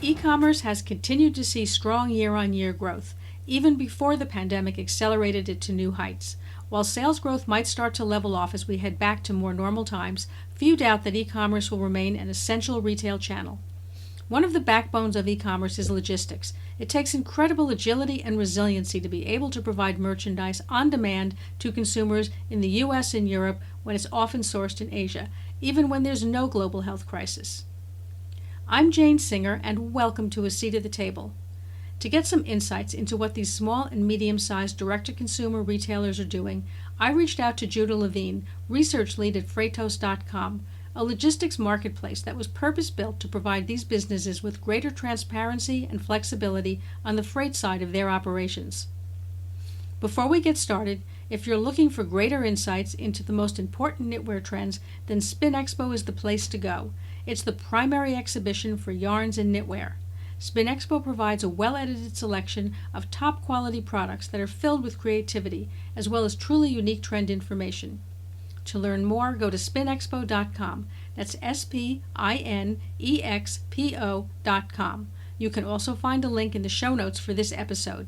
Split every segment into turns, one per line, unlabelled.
E-commerce has continued to see strong year-on-year growth, even before the pandemic accelerated it to new heights. While sales growth might start to level off as we head back to more normal times, few doubt that e-commerce will remain an essential retail channel. One of the backbones of e-commerce is logistics. It takes incredible agility and resiliency to be able to provide merchandise on demand to consumers in the US and Europe when it's often sourced in Asia, even when there's no global health crisis. I'm Jane Singer, and welcome to A Seat at the Table. To get some insights into what these small and medium-sized direct-to-consumer retailers are doing, I reached out to Judah Levine, research lead at Freightos.com, a logistics marketplace that was purpose-built to provide these businesses with greater transparency and flexibility on the freight side of their operations. Before we get started, if you're looking for greater insights into the most important knitwear trends, then Spin Expo is the place to go. It's the primary exhibition for yarns and knitwear. Spin Expo provides a well-edited selection of top-quality products that are filled with creativity, as well as truly unique trend information. To learn more, go to spinexpo.com. That's SPINEXPO.com. You can also find a link in the show notes for this episode.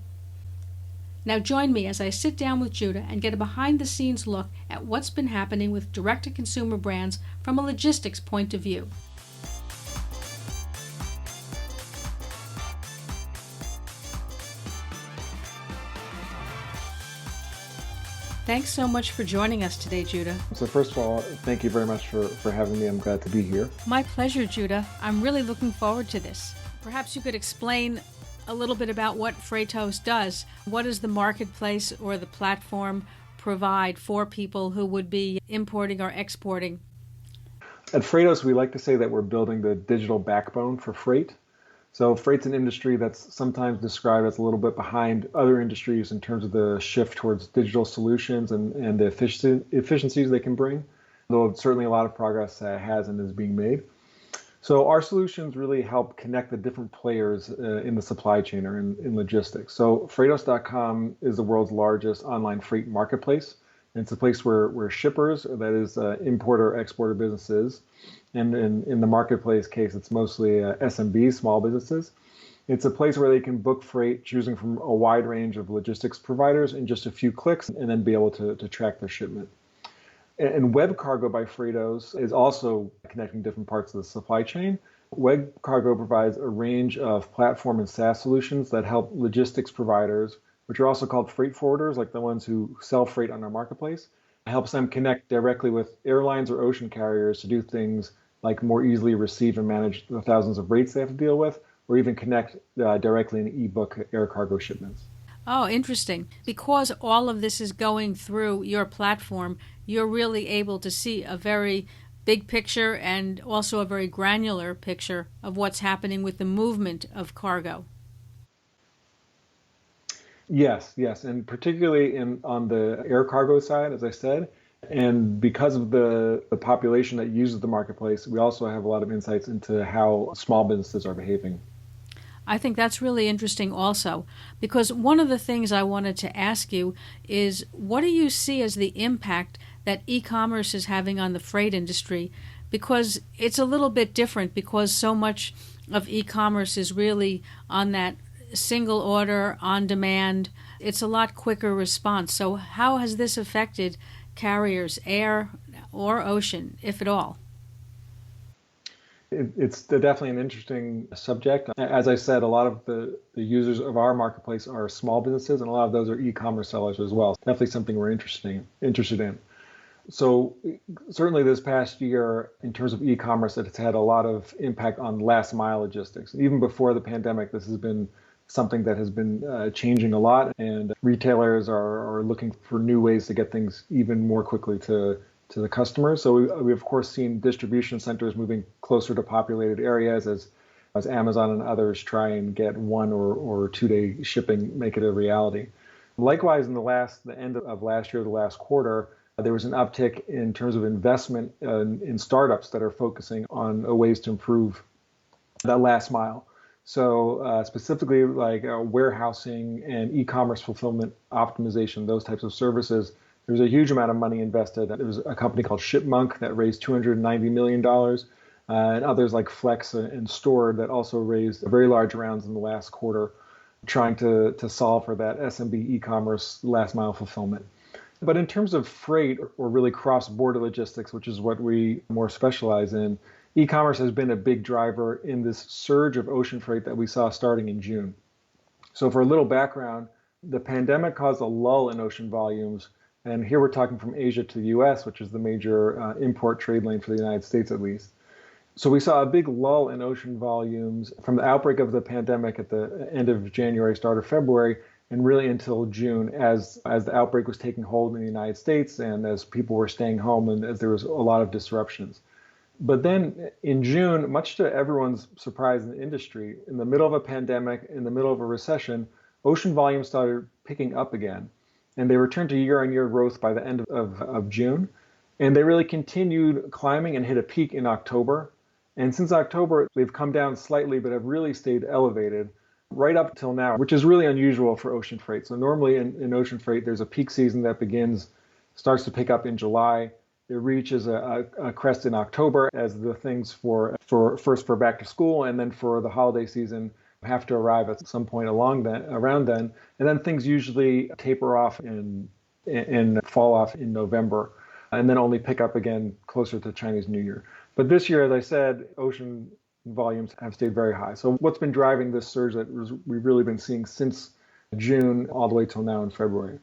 Now join me as I sit down with Judah and get a behind-the-scenes look at what's been happening with direct-to-consumer brands from a logistics point of view. Thanks so much for joining us today, Judah.
So first of all, thank you very much for having me. I'm glad to be here.
My pleasure, Judah. I'm really looking forward to this. Perhaps you could explain a little bit about what Freightos does. What does the marketplace or the platform provide for people who would be importing or exporting?
At Freightos, we like to say that we're building the digital backbone for freight. So freight's an industry that's sometimes described as a little bit behind other industries in terms of the shift towards digital solutions and the efficiencies they can bring, though certainly a lot of progress has and is being made. So our solutions really help connect the different players in the supply chain or in logistics. So Freightos.com is the world's largest online freight marketplace. And it's a place where shippers, that is importer, exporter businesses, and in the marketplace case, it's mostly SMBs, small businesses. It's a place where they can book freight, choosing from a wide range of logistics providers in just a few clicks, and then be able to track their shipment. And Web Cargo by Freightos is also connecting different parts of the supply chain. Web Cargo provides a range of platform and SaaS solutions that help logistics providers, which are also called freight forwarders, like the ones who sell freight on our marketplace. It helps them connect directly with airlines or ocean carriers to do things like more easily receive and manage the thousands of rates they have to deal with, or even connect directly and e-book air cargo shipments.
Oh, interesting. Because all of this is going through your platform, you're really able to see a very big picture and also a very granular picture of what's happening with the movement of cargo.
Yes, and particularly on the air cargo side, as I said, and because of the population that uses the marketplace, we also have a lot of insights into how small businesses are behaving.
I think that's really interesting also, because one of the things I wanted to ask you is, what do you see as the impact that e-commerce is having on the freight industry? Because it's a little bit different, because so much of e-commerce is really on that single order, on demand. It's a lot quicker response. So how has this affected carriers, air or ocean, if at all?
It's definitely an interesting subject. As I said, a lot of the users of our marketplace are small businesses, and a lot of those are e-commerce sellers as well. Definitely something we're interested in. So certainly this past year, in terms of e-commerce, it's had a lot of impact on last mile logistics. Even before the pandemic, this has been something that has been changing a lot, and retailers are looking for new ways to get things even more quickly to the customers. So we of course seen distribution centers moving closer to populated areas as Amazon and others try and get 1 or 2 day shipping, make it a reality. Likewise, in the end of last year, the last quarter, there was an uptick in terms of investment in startups that are focusing on ways to improve that last mile. So specifically like warehousing and e-commerce fulfillment optimization, those types of services, there's a huge amount of money invested. There was a company called Shipmonk that raised $290 million and others like Flex and Store that also raised very large rounds in the last quarter, trying to solve for that SMB e-commerce last mile fulfillment. But in terms of freight or really cross-border logistics, which is what we more specialize in, e-commerce has been a big driver in this surge of ocean freight that we saw starting in June. So for a little background, the pandemic caused a lull in ocean volumes. And here we're talking from Asia to the US, which is the major import trade lane for the United States, at least. So we saw a big lull in ocean volumes from the outbreak of the pandemic at the end of January, start of February, and really until June as the outbreak was taking hold in the United States and as people were staying home and as there was a lot of disruptions. But then in June, much to everyone's surprise in the industry, in the middle of a pandemic, in the middle of a recession, ocean volumes started picking up again. And they returned to year-on-year growth by the end of June. And they really continued climbing and hit a peak in October. And since October, they've come down slightly, but have really stayed elevated right up till now, which is really unusual for ocean freight. So normally in ocean freight, there's a peak season that starts to pick up in July. It reaches a crest in October as the things for back to school and then for the holiday season have to arrive at some point around then. And then things usually taper off and fall off in November and then only pick up again closer to Chinese New Year. But this year, as I said, ocean volumes have stayed very high. So what's been driving this surge that we've really been seeing since June all the way till now in February?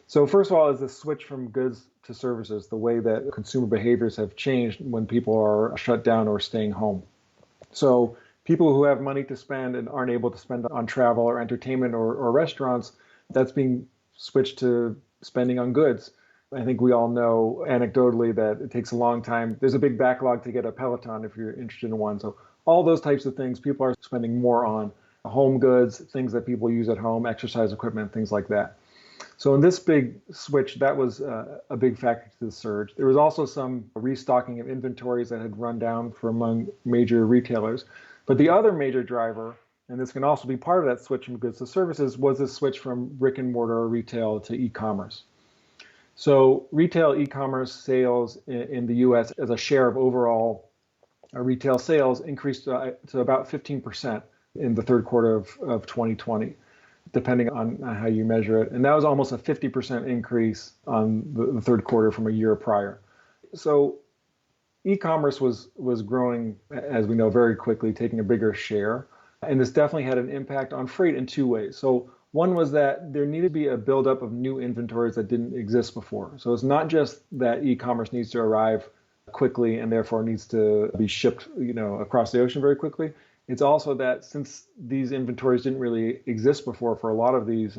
So first of all is the switch from goods to services, the way that consumer behaviors have changed when people are shut down or staying home. So people who have money to spend and aren't able to spend on travel or entertainment or restaurants, that's being switched to spending on goods. I think we all know anecdotally that it takes a long time. There's a big backlog to get a Peloton if you're interested in one. So all those types of things, people are spending more on home goods, things that people use at home, exercise equipment, things like that. So in this big switch, that was a big factor to the surge. There was also some restocking of inventories that had run down for among major retailers. But the other major driver, and this can also be part of that switch from goods to services, was the switch from brick and mortar retail to e-commerce. So retail e-commerce sales in the US as a share of overall retail sales increased to about 15% in the third quarter of 2020, depending on how you measure it. And that was almost a 50% increase on the third quarter from a year prior. So e-commerce was growing, as we know, very quickly, taking a bigger share. And this definitely had an impact on freight in two ways. So one was that there needed to be a buildup of new inventories that didn't exist before. So it's not just that e-commerce needs to arrive quickly and therefore needs to be shipped, across the ocean very quickly. It's also that since these inventories didn't really exist before for a lot of these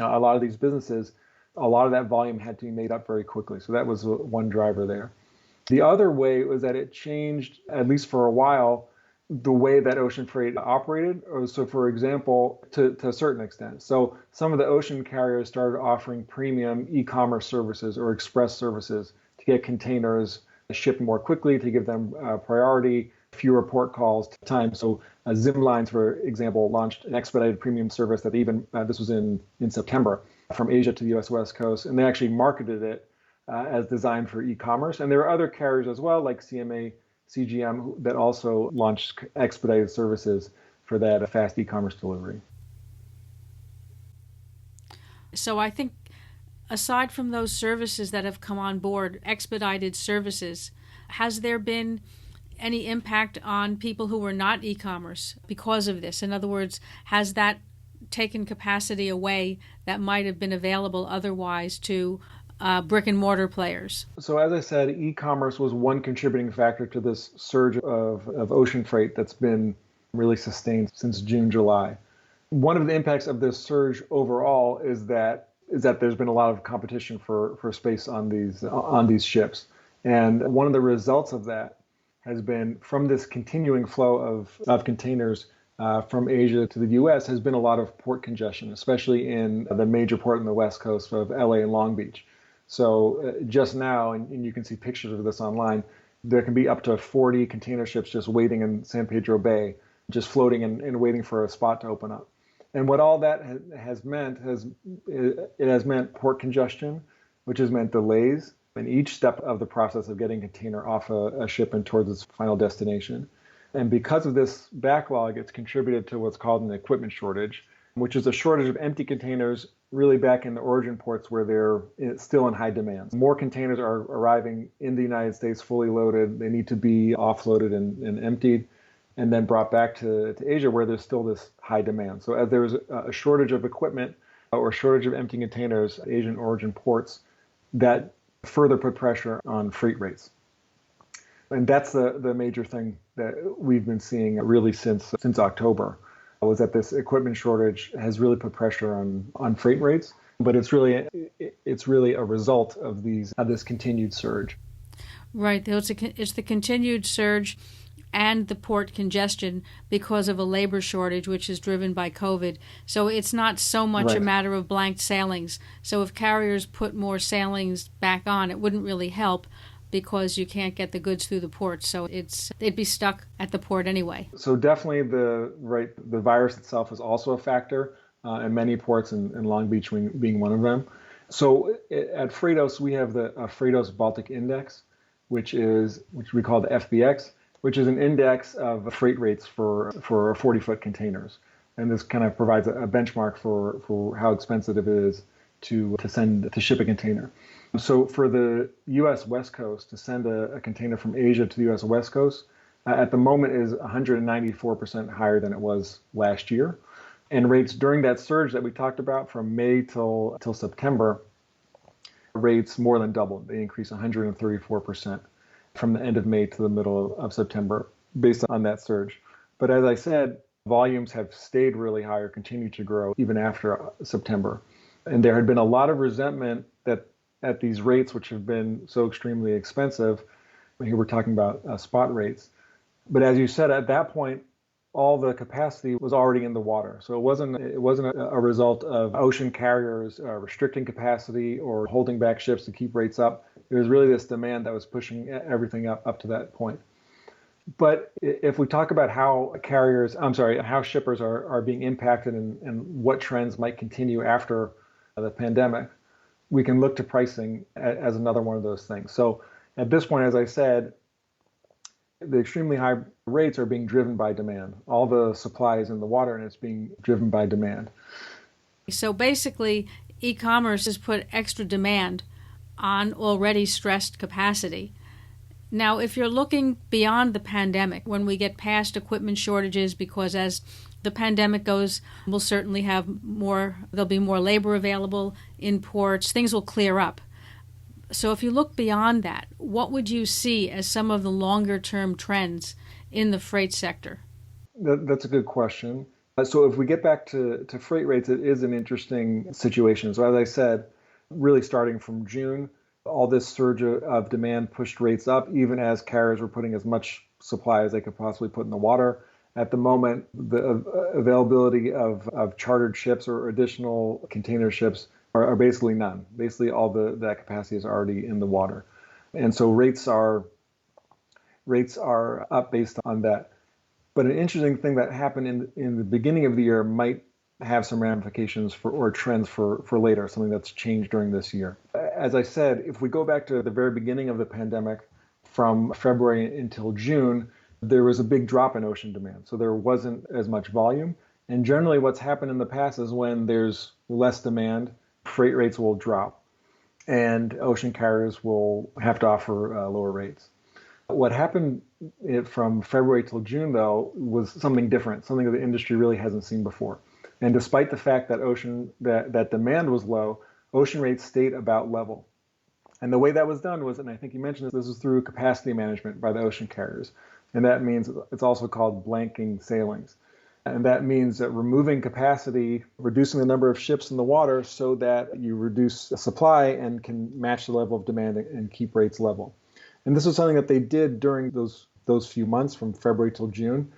businesses, a lot of that volume had to be made up very quickly. So that was one driver there. The other way was that it changed, at least for a while, the way that ocean freight operated. So for example, to a certain extent. So some of the ocean carriers started offering premium e-commerce services or express services to get containers shipped more quickly, to give them priority, fewer port calls time. So Zim Lines, for example, launched an expedited premium service that this was in September, from Asia to the US West Coast. And they actually marketed it as designed for e-commerce. And there are other carriers as well, like CMA, CGM, that also launched expedited services for that fast e-commerce delivery.
So I think aside from those services that have come on board, expedited services, has there been any impact on people who were not e-commerce because of this? In other words, has that taken capacity away that might have been available otherwise to brick and mortar players?
So as I said, e-commerce was one contributing factor to this surge of ocean freight that's been really sustained since June, July. One of the impacts of this surge overall is that there's been a lot of competition for space on these ships. And one of the results of that has been, from this continuing flow of containers from Asia to the US, has been a lot of port congestion, especially in the major port on the West Coast of LA and Long Beach. So just now, and you can see pictures of this online, there can be up to 40 container ships just waiting in San Pedro Bay, just floating and waiting for a spot to open up. And what all that has meant has meant port congestion, which has meant delays in each step of the process of getting a container off a ship and towards its final destination. And because of this backlog, it's contributed to what's called an equipment shortage, which is a shortage of empty containers really back in the origin ports where they're still in high demand. More containers are arriving in the United States fully loaded. They need to be offloaded and emptied and then brought back to Asia where there's still this high demand. So as there's a shortage of equipment or shortage of empty containers, Asian origin ports, that further put pressure on freight rates. And that's the major thing that we've been seeing really since October, was that this equipment shortage has really put pressure on freight rates, but it's really a result of this continued surge.
Right. It's the continued surge and the port congestion because of a labor shortage, which is driven by COVID. So it's not so much a matter of blank sailings. So if carriers put more sailings back on, it wouldn't really help because you can't get the goods through the port. So they'd be stuck at the port anyway.
So definitely the virus itself is also a factor in many ports, and Long Beach being one of them. So at Freightos, we have the Freightos Baltic Index, which we call the FBX, which is an index of freight rates for 40-foot containers. And this kind of provides a benchmark for how expensive it is to ship a container. So for the U.S. West Coast, to send a container from Asia to the U.S. West Coast, at the moment is 194% higher than it was last year. And rates during that surge that we talked about from May till September, rates more than doubled. They increased 134% from the end of May to the middle of September based on that surge. But as I said, volumes have stayed really high or continued to grow even after September. And there had been a lot of resentment that at these rates, which have been so extremely expensive, here we're talking about spot rates. But as you said, at that point, all the capacity was already in the water. So it wasn't a result of ocean carriers restricting capacity or holding back ships to keep rates up. It was really this demand that was pushing everything up to that point. But if we talk about how shippers are being impacted and what trends might continue after the pandemic, we can look to pricing as another one of those things. So at this point, as I said, the extremely high rates are being driven by demand. All the supply is in the water and it's being driven by demand.
So basically, e-commerce has put extra demand on already stressed capacity. Now, if you're looking beyond the pandemic, when we get past equipment shortages, because as the pandemic goes, we'll certainly there'll be more labor available in ports, things will clear up. So if you look beyond that, what would you see as some of the longer term trends in the freight sector?
That's a good question. So if we get back to freight rates, it is an interesting situation. So as I said, really starting from June, all this surge of demand pushed rates up, even as carriers were putting as much supply as they could possibly put in the water. At the moment, the availability of chartered ships or additional container ships are basically none. Basically, all that capacity is already in the water. And so rates are up based on that. But an interesting thing that happened in the beginning of the year might have some ramifications or trends for later, something that's changed during this year. As I said, if we go back to the very beginning of the pandemic, from February until June, there was a big drop in ocean demand. So there wasn't as much volume. And generally what's happened in the past is when there's less demand, freight rates will drop and ocean carriers will have to offer lower rates. What happened from February till June, though, was something different, something that the industry really hasn't seen before. And despite the fact that demand was low, ocean rates stayed about level. And the way that was done was, and I think you mentioned this was through capacity management by the ocean carriers. And that means it's also called blanking sailings. And that means that removing capacity, reducing the number of ships in the water so that you reduce the supply and can match the level of demand and keep rates level. And this was something that they did during those few months from February till June.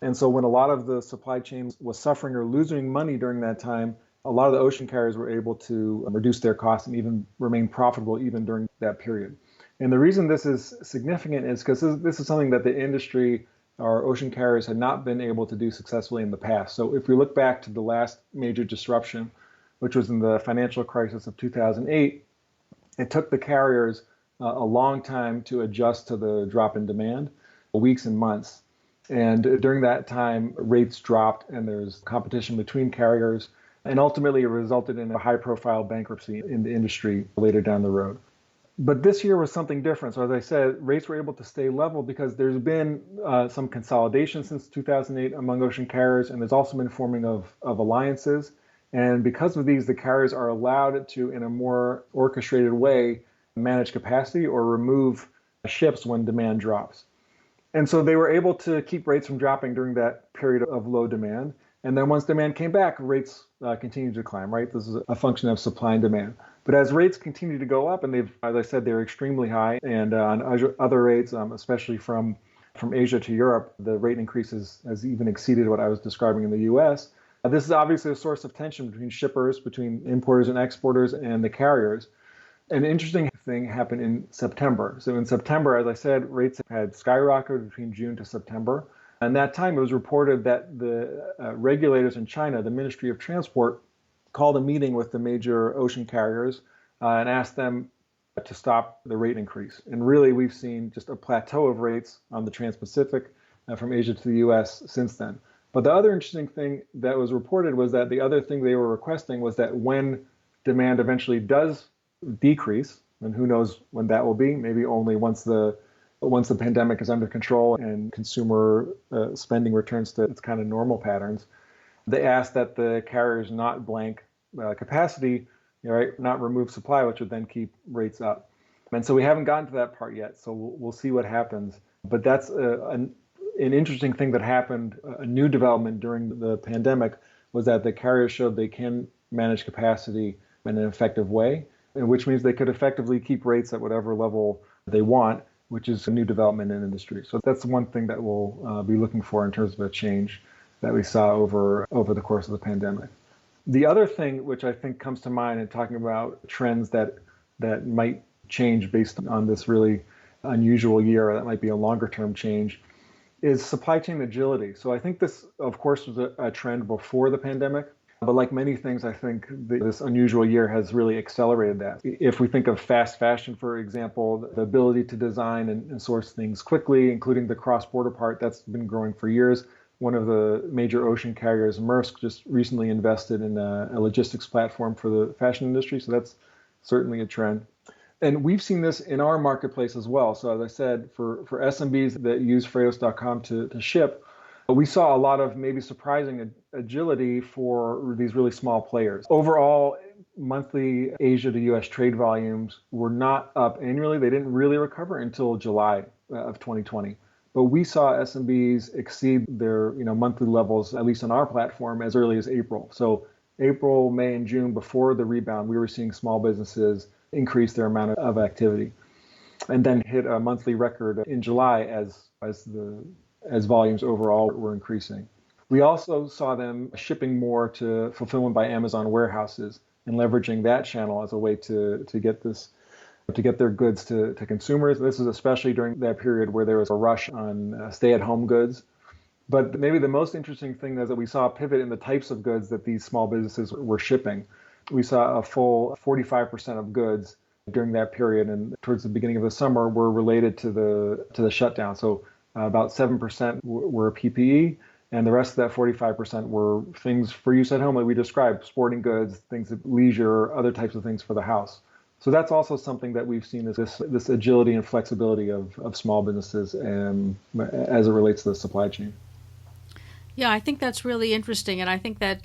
And so when a lot of the supply chain was suffering or losing money during that time, a lot of the ocean carriers were able to reduce their costs and even remain profitable even during that period. And the reason this is significant is because this is something that the industry, our ocean carriers, had not been able to do successfully in the past. So if we look back to the last major disruption, which was in the financial crisis of 2008, it took the carriers a long time to adjust to the drop in demand, weeks and months. And during that time, rates dropped and there's competition between carriers. And ultimately, it resulted in a high-profile bankruptcy in the industry later down the road. But this year was something different. So as I said, rates were able to stay level because there's been some consolidation since 2008 among ocean carriers, and there's also been forming of alliances. And because of these, the carriers are allowed to, in a more orchestrated way, manage capacity or remove ships when demand drops. And so they were able to keep rates from dropping during that period of low demand. And then once demand came back, rates continued to climb, right? This is a function of supply and demand. But as rates continue to go up, and they've, as I said, they're extremely high, and on other rates, especially from Asia to Europe, the rate increases has even exceeded what I was describing in the U.S. This is obviously a source of tension between shippers, between importers and exporters, and the carriers. An interesting thing happened in September. So in September, as I said, rates had skyrocketed between June to September. And that time, it was reported that the regulators in China, the Ministry of Transport, called a meeting with the major ocean carriers and asked them to stop the rate increase. And really, we've seen just a plateau of rates on the Trans-Pacific from Asia to the U.S. since then. But the other interesting thing that was reported was that the other thing they were requesting was that when demand eventually does decrease, and who knows when that will be, maybe only once the pandemic is under control and consumer spending returns to its kind of normal patterns, they asked that the carriers not blank capacity, right, not remove supply, which would then keep rates up. And so we haven't gotten to that part yet, so we'll see what happens. But that's an interesting thing that happened, a new development during the pandemic, was that the carriers showed they can manage capacity in an effective way, which means they could effectively keep rates at whatever level they want, which is a new development in industry. So that's one thing that we'll be looking for in terms of a change that we saw over the course of the pandemic. The other thing which I think comes to mind in talking about trends that might change based on this really unusual year, that might be a longer term change, is supply chain agility. So I think this, of course, was a trend before the pandemic. But like many things, I think this unusual year has really accelerated that. If we think of fast fashion, for example, the ability to design and source things quickly, including the cross-border part, that's been growing for years. One of the major ocean carriers, Maersk, just recently invested in a logistics platform for the fashion industry. So that's certainly a trend. And we've seen this in our marketplace as well. So as I said, for SMBs that use Freightos.com to ship, we saw a lot of maybe surprising agility for these really small players. Overall, monthly Asia to US trade volumes were not up annually. They didn't really recover until July of 2020. But we saw SMBs exceed their monthly levels, at least on our platform, as early as April. So April, May, and June, before the rebound, we were seeing small businesses increase their amount of activity, and then hit a monthly record in July as volumes overall were increasing. We also saw them shipping more to fulfillment by Amazon warehouses and leveraging that channel as a way to get their goods to consumers. This is especially during that period where there was a rush on stay-at-home goods. But maybe the most interesting thing is that we saw a pivot in the types of goods that these small businesses were shipping. We saw a full 45% of goods during that period, and towards the beginning of the summer were related to the shutdown. So about 7% were PPE, and the rest of that 45% were things for use at home, like we described, sporting goods, things of leisure, other types of things for the house. So that's also something that we've seen, is this agility and flexibility of small businesses as it relates to the supply chain.
Yeah, I think that's really interesting, and I think that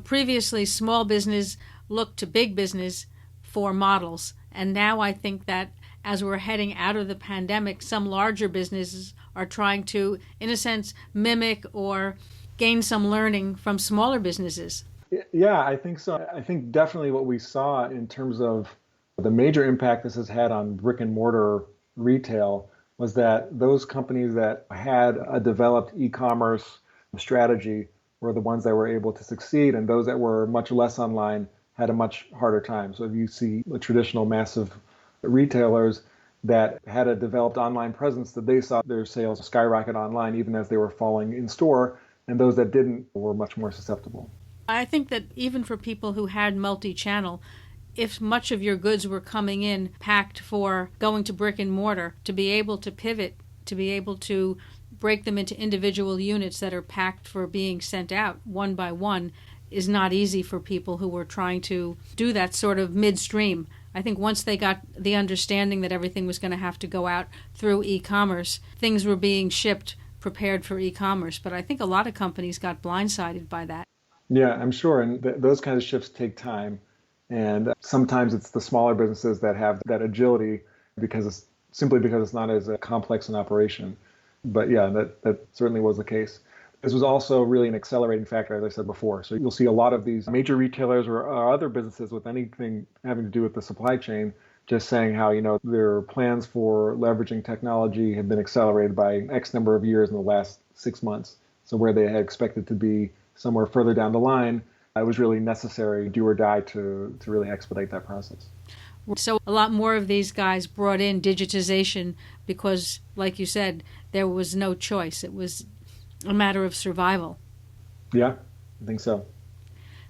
previously small business looked to big business for models, and now I think that as we're heading out of the pandemic, some larger businesses are trying to, in a sense, mimic or gain some learning from smaller businesses.
Yeah, I think so. I think definitely what we saw in terms of the major impact this has had on brick and mortar retail was that those companies that had a developed e-commerce strategy were the ones that were able to succeed, and those that were much less online had a much harder time. So if you see the traditional massive retailers that had a developed online presence, that they saw their sales skyrocket online even as they were falling in store, and those that didn't were much more susceptible.
I think that even for people who had multi-channel, if much of your goods were coming in packed for going to brick and mortar, to be able to pivot, to be able to break them into individual units that are packed for being sent out one by one is not easy for people who were trying to do that sort of midstream. I think once they got the understanding that everything was going to have to go out through e-commerce, things were being shipped prepared for e-commerce. But I think a lot of companies got blindsided by that.
Yeah, I'm sure. And those kinds of shifts take time. And sometimes it's the smaller businesses that have that agility because it's not as complex an operation. But yeah, that certainly was the case. This was also really an accelerating factor, as I said before. So you'll see a lot of these major retailers or other businesses with anything having to do with the supply chain just saying how, their plans for leveraging technology have been accelerated by X number of years in the last 6 months. So where they had expected to be somewhere further down the line, it was really necessary, do or die, to really expedite that process.
So a lot more of these guys brought in digitization because, like you said, there was no choice. It was a matter of survival.
Yeah, I think so.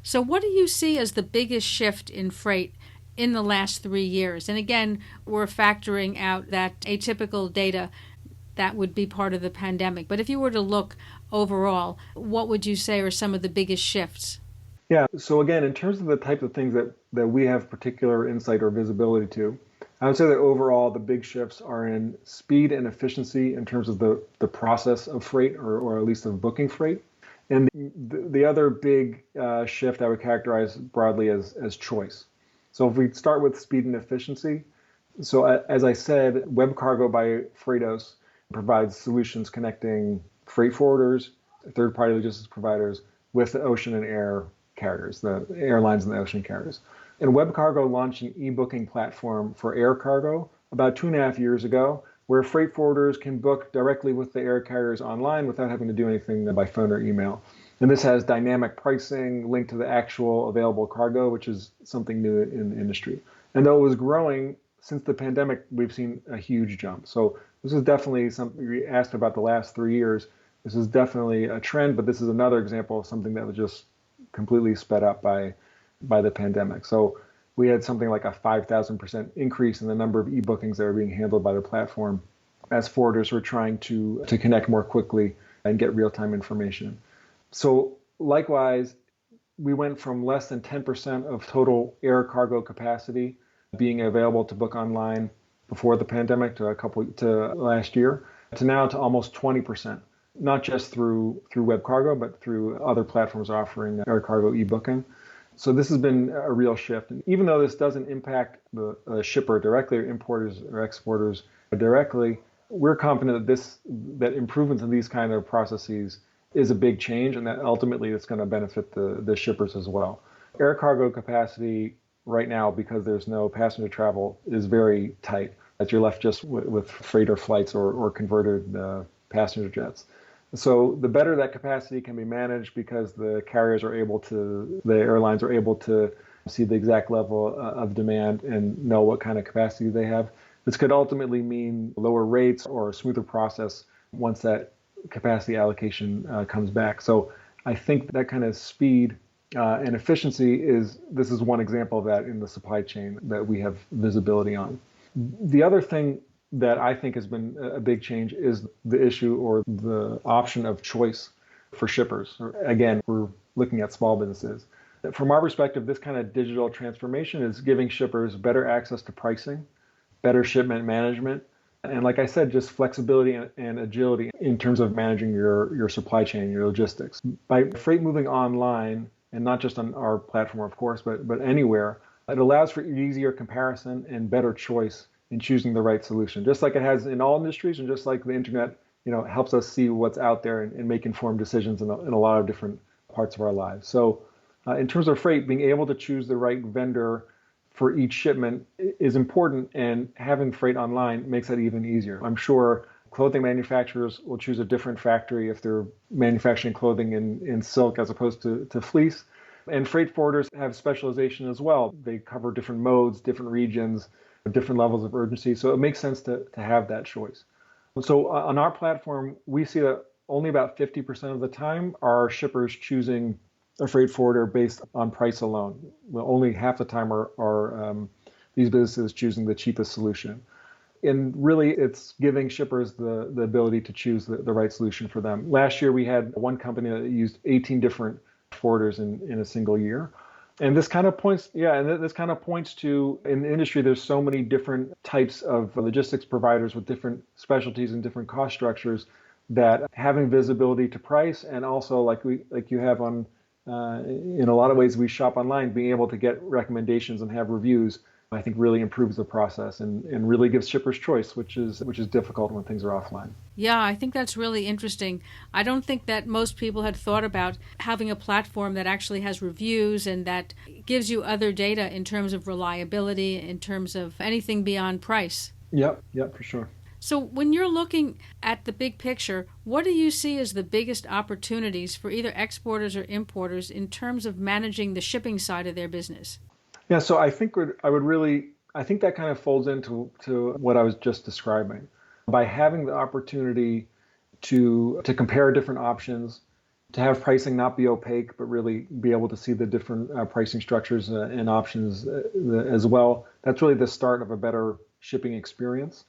So what do you see as the biggest shift in freight in the last 3 years? And again, we're factoring out that atypical data that would be part of the pandemic. But if you were to look overall, what would you say are some of the biggest shifts?
Yeah, so again, in terms of the type of things that we have particular insight or visibility to, I would say that overall the big shifts are in speed and efficiency in terms of the process of freight or at least of booking freight. And the other big shift I would characterize broadly as choice. So if we start with speed and efficiency, so as I said, WebCargo by Freightos provides solutions connecting freight forwarders, third-party logistics providers with the ocean and air carriers, the airlines and the ocean carriers. And WebCargo launched an e-booking platform for air cargo about 2.5 years ago, where freight forwarders can book directly with the air carriers online without having to do anything by phone or email. And this has dynamic pricing linked to the actual available cargo, which is something new in the industry. And though it was growing since the pandemic, we've seen a huge jump. So this is definitely something you asked about the last 3 years. This is definitely a trend, but this is another example of something that was just completely sped up by the pandemic. So we had something like a 5,000% increase in the number of e-bookings that were being handled by the platform as forwarders were trying to connect more quickly and get real-time information. So likewise, we went from less than 10% of total air cargo capacity being available to book online before the pandemic to last year to now to almost 20%, not just through WebCargo, but through other platforms offering air cargo e-booking. So this has been a real shift. And even though this doesn't impact the shipper directly or importers or exporters directly, we're confident that improvements in these kind of processes is a big change, and that ultimately it's going to benefit the shippers as well. Air cargo capacity right now, because there's no passenger travel, is very tight, as you're left just with freighter flights or converted passenger jets. So the better that capacity can be managed, because the airlines are able to see the exact level of demand and know what kind of capacity they have. This could ultimately mean lower rates or a smoother process once that capacity allocation comes back. So I think that kind of speed and efficiency this is one example of that in the supply chain that we have visibility on. The other thing that I think has been a big change is the issue or the option of choice for shippers. Again, we're looking at small businesses. From our perspective, this kind of digital transformation is giving shippers better access to pricing, better shipment management, and like I said, just flexibility and agility in terms of managing your supply chain, your logistics. By freight moving online, and not just on our platform, of course, but anywhere, it allows for easier comparison and better choice in choosing the right solution, just like it has in all industries, and just like the internet, helps us see what's out there and make informed decisions in a lot of different parts of our lives. So in terms of freight, being able to choose the right vendor for each shipment is important, and having freight online makes that even easier. I'm sure clothing manufacturers will choose a different factory if they're manufacturing clothing in silk as opposed to fleece. And freight forwarders have specialization as well. They cover different modes, different regions, different levels of urgency. So it makes sense to have that choice. So on our platform, we see that only about 50% of the time are shippers choosing a freight forwarder based on price alone. Well, only half the time are these businesses choosing the cheapest solution. And really, it's giving shippers the ability to choose the right solution for them. Last year, we had one company that used 18 different forwarders in a single year. And this kind of points, this kind of points to, in the industry, there's so many different types of logistics providers with different specialties and different cost structures, that having visibility to price, and also like you have on, in a lot of ways we shop online, being able to get recommendations and have reviews, I think really improves the process and really gives shippers choice, which is difficult when things are offline.
Yeah, I think that's really interesting. I don't think that most people had thought about having a platform that actually has reviews and that gives you other data in terms of reliability, in terms of anything beyond price.
Yep, for sure.
So when you're looking at the big picture, what do you see as the biggest opportunities for either exporters or importers in terms of managing the shipping side of their business?
Yeah, so I think I think that kind of folds into what I was just describing. By having the opportunity to compare different options, to have pricing not be opaque, but really be able to see the different pricing structures and options as well, that's really the start of a better shipping experience.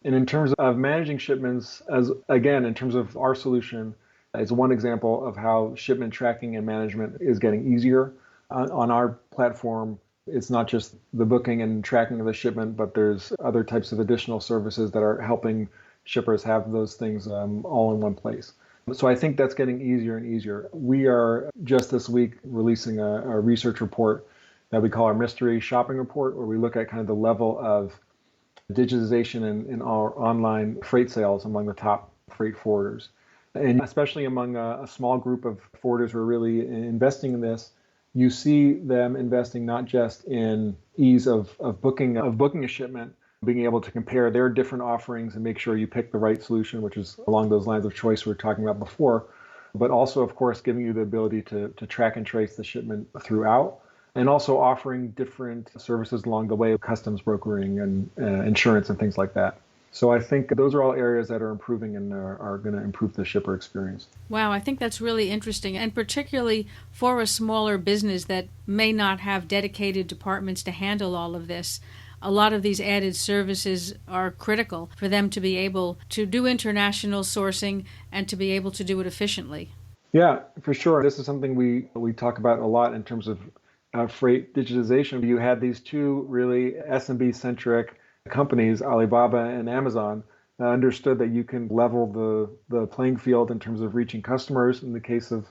And in terms of managing shipments, in terms of our solution, it's one example of how shipment tracking and management is getting easier on our platform. It's not just the booking and tracking of the shipment, but there's other types of additional services that are helping shippers have those things all in one place. So I think that's getting easier and easier. We are just this week releasing a research report that we call our mystery shopping report, where we look at kind of the level of digitization in our online freight sales among the top freight forwarders. And especially among a small group of forwarders who are really investing in this, you see them investing not just in ease of booking a shipment, being able to compare their different offerings and make sure you pick the right solution, which is along those lines of choice we were talking about before, but also, of course, giving you the ability to track and trace the shipment throughout, and also offering different services along the way, customs brokering and insurance and things like that. So I think those are all areas that are improving and are going to improve the shipper experience.
Wow, I think that's really interesting, and particularly for a smaller business that may not have dedicated departments to handle all of this. A lot of these added services are critical for them to be able to do international sourcing and to be able to do it efficiently.
Yeah, for sure. This is something we talk about a lot in terms of freight digitization. You had these two really SMB-centric companies, Alibaba and Amazon, understood that you can level the playing field in terms of reaching customers in the case of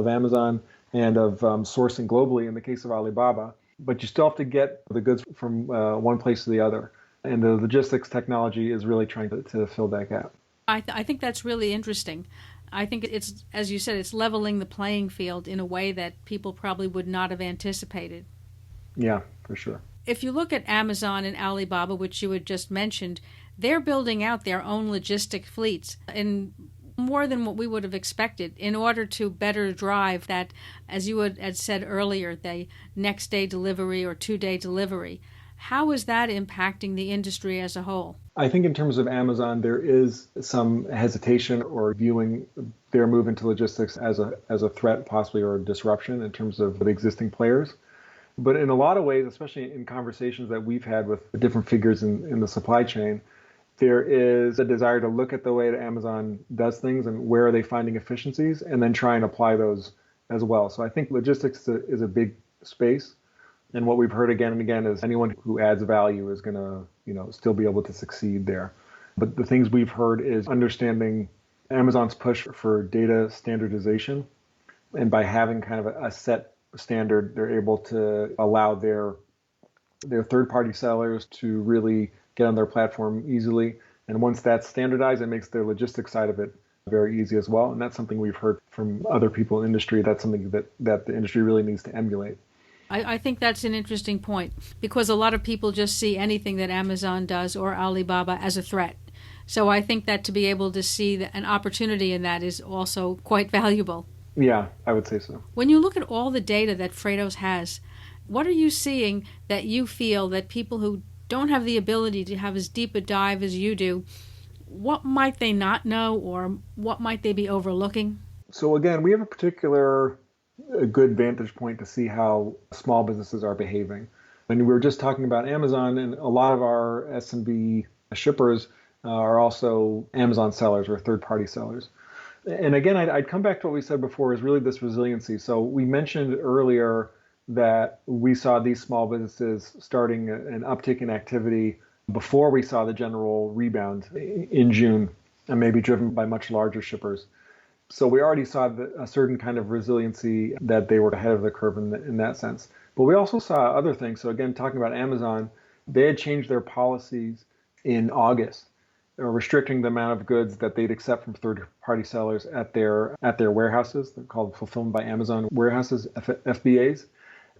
Amazon, and of sourcing globally in the case of Alibaba. But you still have to get the goods from one place to the other. And the logistics technology is really trying to fill that gap.
I think that's really interesting. I think it's, as you said, it's leveling the playing field in a way that people probably would not have anticipated.
Yeah, for sure.
If you look at Amazon and Alibaba, which you had just mentioned, they're building out their own logistic fleets in more than what we would have expected in order to better drive that, as you had said earlier, the next day delivery or 2-day delivery. How is that impacting the industry as a whole?
I think in terms of Amazon, there is some hesitation or viewing their move into logistics as a threat, possibly, or a disruption in terms of the existing players. But in a lot of ways, especially in conversations that we've had with different figures in the supply chain, there is a desire to look at the way that Amazon does things and where are they finding efficiencies, and then try and apply those as well. So I think logistics is a big space. And what we've heard again and again is anyone who adds value is going to, still be able to succeed there. But the things we've heard is understanding Amazon's push for data standardization. And by having kind of a set standard, they're able to allow their third-party sellers to really get on their platform easily. And once that's standardized, it makes their logistics side of it very easy as well. And that's something we've heard from other people in the industry. That's something that the industry really needs to emulate.
I think that's an interesting point, because a lot of people just see anything that Amazon does or Alibaba as a threat. So I think that to be able to see an opportunity in that is also quite valuable.
Yeah, I would say so.
When you look at all the data that Freightos has, what are you seeing that you feel that people who don't have the ability to have as deep a dive as you do, what might they not know, or what might they be overlooking?
So again, we have a good vantage point to see how small businesses are behaving. And we were just talking about Amazon, and a lot of our SMB shippers are also Amazon sellers or third-party sellers. And again, I'd come back to what we said before is really this resiliency. So we mentioned earlier that we saw these small businesses starting an uptick in activity before we saw the general rebound in June, and maybe driven by much larger shippers. So we already saw a certain kind of resiliency that they were ahead of the curve in that sense. But we also saw other things. So again, talking about Amazon, they had changed their policies in August, restricting the amount of goods that they'd accept from third-party sellers at their warehouses. They're called Fulfillment by Amazon warehouses, FBAs.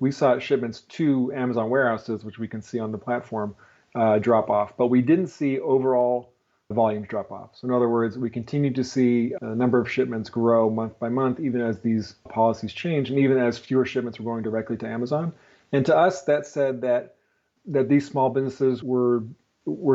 We saw shipments to Amazon warehouses, which we can see on the platform, drop off. But we didn't see overall volumes drop off. So in other words, we continue to see a number of shipments grow month by month, even as these policies change, and even as fewer shipments were going directly to Amazon. And to us, that said that these small businesses were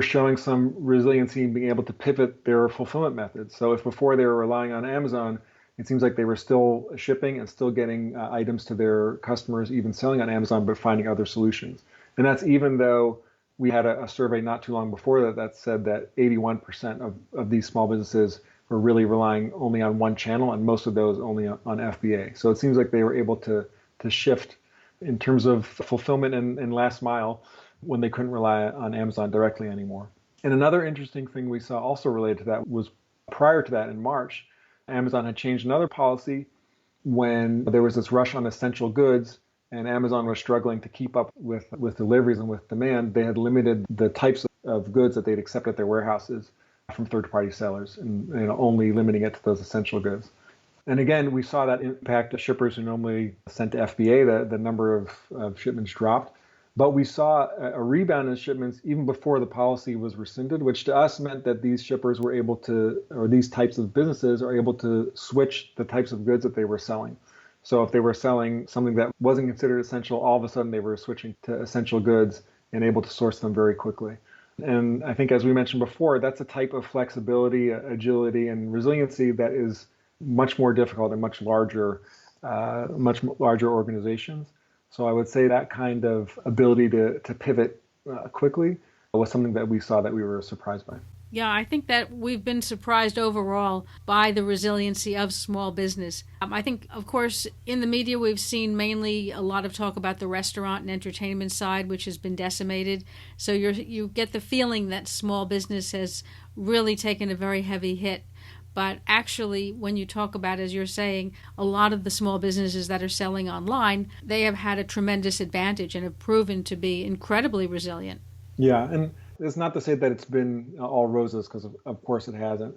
showing some resiliency in being able to pivot their fulfillment methods. So if before they were relying on Amazon, it seems like they were still shipping and still getting items to their customers, even selling on Amazon, but finding other solutions. And that's even though we had a survey not too long before that said that 81% of these small businesses were really relying only on one channel, and most of those only on FBA. So it seems like they were able to shift in terms of fulfillment and last mile when they couldn't rely on Amazon directly anymore. And another interesting thing we saw also related to that was prior to that in March, Amazon had changed another policy when there was this rush on essential goods and Amazon was struggling to keep up with deliveries and with demand. They had limited the types of goods that they'd accept at their warehouses from third-party sellers, and only limiting it to those essential goods. And again, we saw that impact shippers who normally sent to FBA. The number of shipments dropped. But we saw a rebound in shipments even before the policy was rescinded, which to us meant that these shippers were able to, or these types of businesses are able to switch the types of goods that they were selling. So if they were selling something that wasn't considered essential, all of a sudden they were switching to essential goods and able to source them very quickly. And I think, as we mentioned before, that's a type of flexibility, agility, and resiliency that is much more difficult in much larger organizations. So I would say that kind of ability to pivot quickly was something that we saw that we were surprised by.
Yeah, I think that we've been surprised overall by the resiliency of small business. I think, of course, in the media we've seen mainly a lot of talk about the restaurant and entertainment side, which has been decimated. So you get the feeling that small business has really taken a very heavy hit. But actually, when you talk about, as you're saying, a lot of the small businesses that are selling online, they have had a tremendous advantage and have proven to be incredibly resilient.
Yeah, and it's not to say that it's been all roses, because of course it hasn't.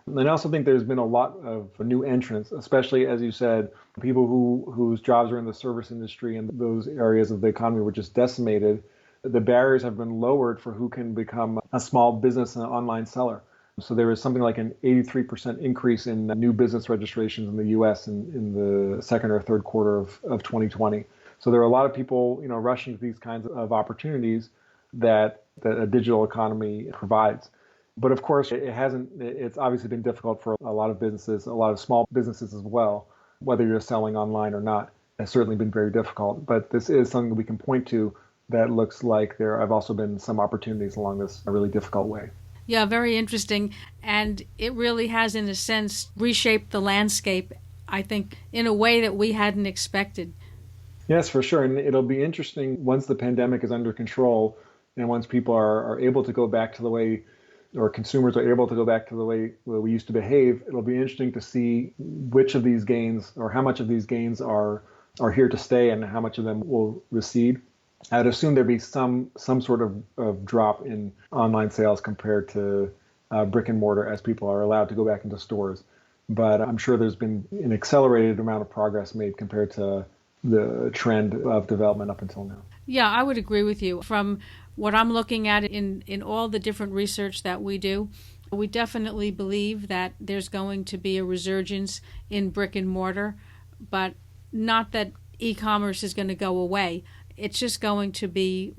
And I also think there's been a lot of new entrants, especially, as you said, people whose jobs are in the service industry and those areas of the economy were just decimated. The barriers have been lowered for who can become a small business and an online seller. So there was something like an 83% increase in new business registrations in the U.S. in the second or third quarter of 2020. So there are a lot of people, rushing to these kinds of opportunities that a digital economy provides. But of course, it's obviously been difficult for a lot of businesses, a lot of small businesses as well, whether you're selling online or not. It's certainly been very difficult. But this is something that we can point to that looks like there have also been some opportunities along this really difficult way.
Yeah, very interesting. And it really has, in a sense, reshaped the landscape, I think, in a way that we hadn't expected.
Yes, for sure. And it'll be interesting once the pandemic is under control and once people are able to go back to the way, or consumers are able to go back to the way we used to behave. It'll be interesting to see which of these gains, or how much of these gains are here to stay and how much of them will recede. I'd assume there'd be some sort of drop in online sales compared to brick and mortar as people are allowed to go back into stores. But I'm sure there's been an accelerated amount of progress made compared to the trend of development up until now.
Yeah, I would agree with you. From what I'm looking at in all the different research that we do, we definitely believe that there's going to be a resurgence in brick and mortar, but not that e-commerce is going to go away. It's just going to be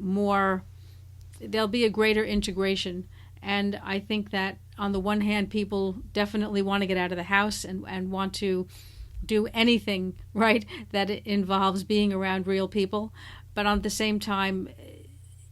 there'll be a greater integration. And I think that on the one hand, people definitely want to get out of the house and want to do anything, right, that involves being around real people. But at the same time,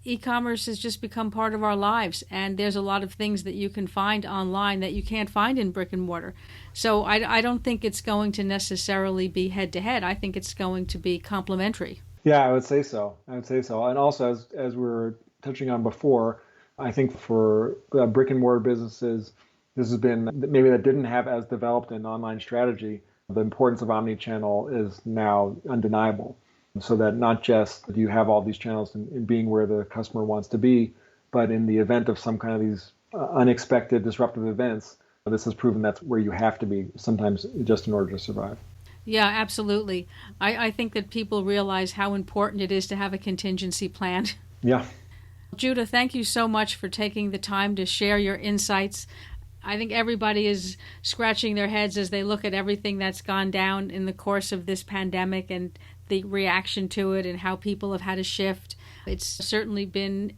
e-commerce has just become part of our lives, and there's a lot of things that you can find online that you can't find in brick and mortar. So I don't think it's going to necessarily be head-to-head. I think it's going to be complementary.
Yeah, I would say so. And also, as we were touching on before, I think for brick and mortar businesses, this has been maybe that didn't have as developed an online strategy. The importance of omnichannel is now undeniable. So that not just do you have all these channels in being where the customer wants to be, but in the event of some kind of these unexpected disruptive events, this has proven that's where you have to be sometimes just in order to survive.
Yeah, absolutely. I think that people realize how important it is to have a contingency plan.
Yeah.
Judah, thank you so much for taking the time to share your insights. I think everybody is scratching their heads as they look at everything that's gone down in the course of this pandemic and the reaction to it and how people have had to shift. It's certainly been,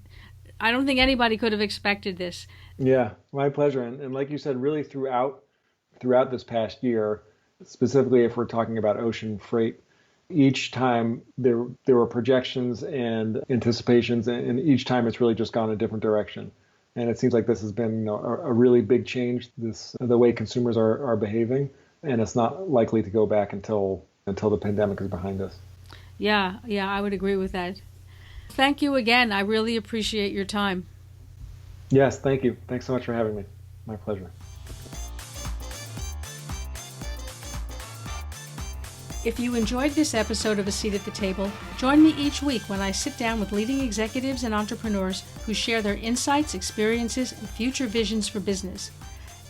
I don't think anybody could have expected this.
Yeah, my pleasure. And like you said, really throughout this past year, specifically if we're talking about ocean freight, each time there were projections and anticipations, and each time it's really just gone a different direction. And it seems like this has been a really big change, the way consumers are behaving, and it's not likely to go back until the pandemic is behind us.
Yeah, I would agree with that. Thank you again. I really appreciate your time.
Yes, thank you. Thanks so much for having me. My pleasure.
If you enjoyed this episode of A Seat at the Table, join me each week when I sit down with leading executives and entrepreneurs who share their insights, experiences, and future visions for business.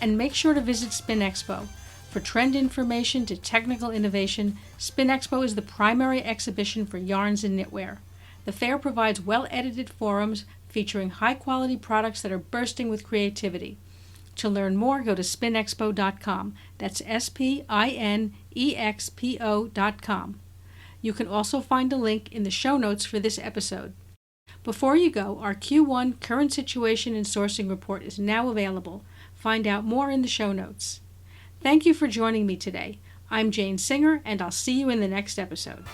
And make sure to visit Spin Expo. For trend information to technical innovation, Spin Expo is the primary exhibition for yarns and knitwear. The fair provides well-edited forums featuring high-quality products that are bursting with creativity. To learn more, go to spinexpo.com. That's spinexpo.com. You can also find a link in the show notes for this episode. Before you go, our Q1 Current Situation and Sourcing Report is now available. Find out more in the show notes. Thank you for joining me today. I'm Jane Singer, and I'll see you in the next episode.